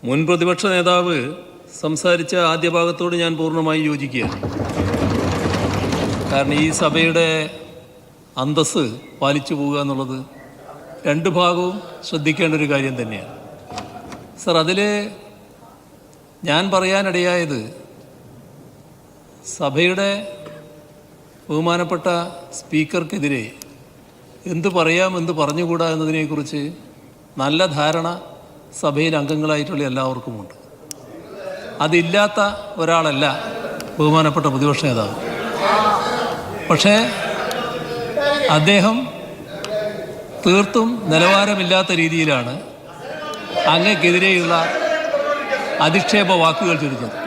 മുൻ പ്രതിപക്ഷ നേതാവ് സംസാരിച്ച ആദ്യ ഭാഗത്തോട് ഞാൻ പൂർണ്ണമായി യോജിക്കുകയാണ്. കാരണം ഈ സഭയുടെ അന്തസ്സ് പാലിച്ചു പോവുക എന്നുള്ളത് രണ്ട് ഭാഗവും ശ്രദ്ധിക്കേണ്ട ഒരു കാര്യം തന്നെയാണ്. സർ, അതിൽ ഞാൻ പറയാനിടയായത് സഭയുടെ ബഹുമാനപ്പെട്ട സ്പീക്കർക്കെതിരെ എന്ത് പറയാം എന്ത് പറഞ്ഞുകൂടാ എന്നതിനെക്കുറിച്ച് നല്ല ധാരണ സഭയിൽ അംഗങ്ങളായിട്ടുള്ള എല്ലാവർക്കുമുണ്ട്. അതില്ലാത്ത ഒരാളല്ല ബഹുമാനപ്പെട്ട പ്രതിപക്ഷ നേതാവ്. പക്ഷേ അദ്ദേഹം തീർത്തും നിലവാരമില്ലാത്ത രീതിയിലാണ് അങ്ങക്കെതിരെയുള്ള അധിക്ഷേപ വാക്കുകൾ ചൊരിഞ്ഞത്.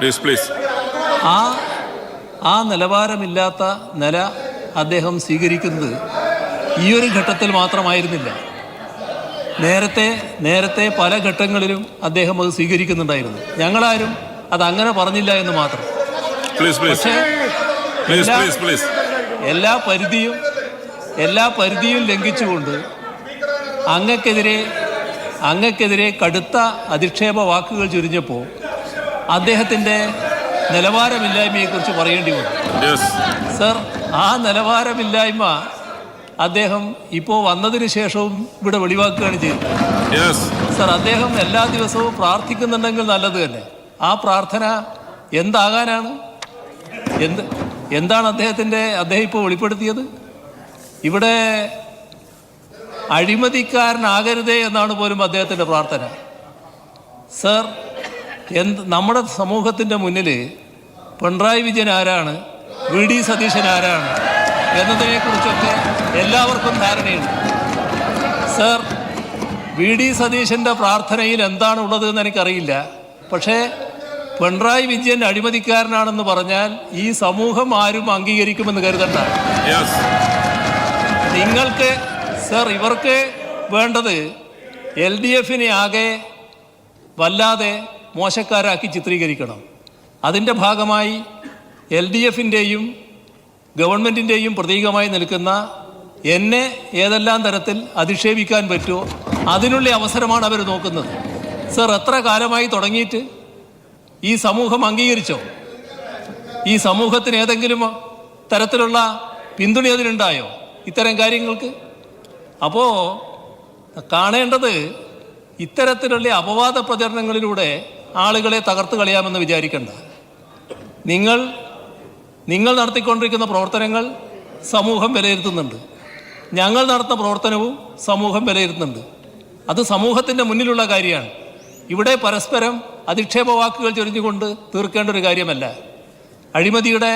ആ നിലവാരമില്ലാത്ത നില അദ്ദേഹം സ്വീകരിക്കുന്നത് ഈ ഒരു ഘട്ടത്തിൽ മാത്രമായിരുന്നില്ല. നേരത്തെ പല ഘട്ടങ്ങളിലും അദ്ദേഹം അത് സ്വീകരിക്കുന്നുണ്ടായിരുന്നു. ഞങ്ങളാരും അതങ്ങനെ പറഞ്ഞില്ല എന്ന് മാത്രം. പക്ഷേ എല്ലാ പരിധിയും ലംഘിച്ചുകൊണ്ട് അങ്ങക്കെതിരെ കടുത്ത അധിക്ഷേപ വാക്കുകൾ ചൊരിഞ്ഞപ്പോൾ അദ്ദേഹത്തിൻ്റെ നിലവാരമില്ലായ്മയെക്കുറിച്ച് പറയേണ്ടി വന്നു. സർ, ആ നിലവാരമില്ലായ്മ അദ്ദേഹം ഇപ്പോൾ വന്നതിന് ശേഷവും ഇവിടെ വെളിവാക്കുകയാണ് ചെയ്തത്. സർ, അദ്ദേഹം എല്ലാ ദിവസവും പ്രാർത്ഥിക്കുന്നുണ്ടെങ്കിൽ നല്ലത് തന്നെ. ആ പ്രാർത്ഥന എന്താകാനാണ്? എന്താണ് അദ്ദേഹം ഇപ്പോൾ വെളിപ്പെടുത്തിയത്? ഇവിടെ അഴിമതിക്കാരനാകരുതേ എന്നാണ് പോലും അദ്ദേഹത്തിൻ്റെ പ്രാർത്ഥന. സർ, നമ്മുടെ സമൂഹത്തിൻ്റെ മുന്നിൽ പിണറായി വിജയൻ ആരാണ്, വി ഡി സതീശൻ ആരാണ് എന്നതിനെക്കുറിച്ചൊക്കെ എല്ലാവർക്കും ധാരണയുണ്ട്. സർ, വി ഡി സതീശൻ്റെ പ്രാർത്ഥനയിൽ എന്താണുള്ളത് എന്ന് എനിക്കറിയില്ല. പക്ഷേ പിണറായി വിജയൻ അഴിമതിക്കാരനാണെന്ന് പറഞ്ഞാൽ ഈ സമൂഹം ആരും അംഗീകരിക്കുമെന്ന് കരുതണ്ട. നിങ്ങൾക്ക് സർ, ഇവർക്ക് വേണ്ടത് LDFനെ ആകെ വല്ലാതെ മോശക്കാരാക്കി ചിത്രീകരിക്കണം. അതിൻ്റെ ഭാഗമായി LDFൻ്റെയും ഗവൺമെൻറ്റിൻ്റെയും പ്രതീകമായി നിൽക്കുന്ന എന്നെ ഏതെല്ലാം തരത്തിൽ അധിക്ഷേപിക്കാൻ പറ്റുമോ അതിനുള്ള അവസരമാണ് അവർ നോക്കുന്നത്. സർ, എത്ര കാലമായി തുടങ്ങിയിട്ട് ഈ സമൂഹം അംഗീകരിച്ചോ? ഈ സമൂഹത്തിന് ഏതെങ്കിലും തരത്തിലുള്ള പിന്തുണ അതിനുണ്ടായോ ഇത്തരം കാര്യങ്ങൾക്ക്? അപ്പോൾ കാണേണ്ടത് ഇത്തരത്തിലുള്ള അപവാദ പ്രചരണങ്ങളിലൂടെ ആളുകളെ തകർത്ത് കളയാമെന്ന് വിചാരിക്കേണ്ട. നിങ്ങൾ നടത്തിക്കൊണ്ടിരിക്കുന്ന പ്രവർത്തനങ്ങൾ സമൂഹം വിലയിരുത്തുന്നുണ്ട്. ഞങ്ങൾ നടത്തുന്ന പ്രവർത്തനവും സമൂഹം വിലയിരുത്തുന്നുണ്ട്. അത് സമൂഹത്തിൻ്റെ മുന്നിലുള്ള കാര്യമാണ്. ഇവിടെ പരസ്പരം അധിക്ഷേപ വാക്കുകൾ ചൊരിഞ്ഞുകൊണ്ട് തീർക്കേണ്ട ഒരു കാര്യമല്ല. അഴിമതിയുടെ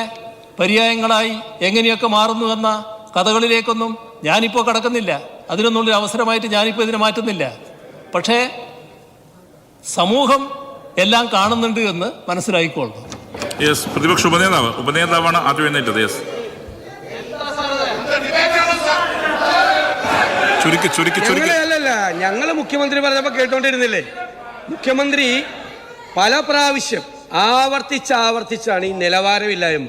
പര്യായങ്ങളായി എങ്ങനെയൊക്കെ മാറുന്നുവെന്ന കഥകളിലേക്കൊന്നും ഞാനിപ്പോൾ കടക്കുന്നില്ല. അതിനൊന്നുള്ളൊരു അവസരമായിട്ട് ഞാനിപ്പോൾ ഇതിനെ മാറ്റുന്നില്ല. പക്ഷേ സമൂഹം എല്ലാം കാണുന്നുണ്ട് എന്ന് മനസ്സിലായിക്കൊള്ളണം. പ്രതിപക്ഷ ഉപനേതാവാണ് ആദ്യം എഴുന്നേറ്റത്. അല്ലല്ല, ഞങ്ങൾ മുഖ്യമന്ത്രി പറഞ്ഞപ്പോൾ കേട്ടോണ്ടിരുന്നില്ലേ? മുഖ്യമന്ത്രി പല പ്രാവശ്യം ആവർത്തിച്ചാണ് ഈ നിലവാരമില്ലായ്മ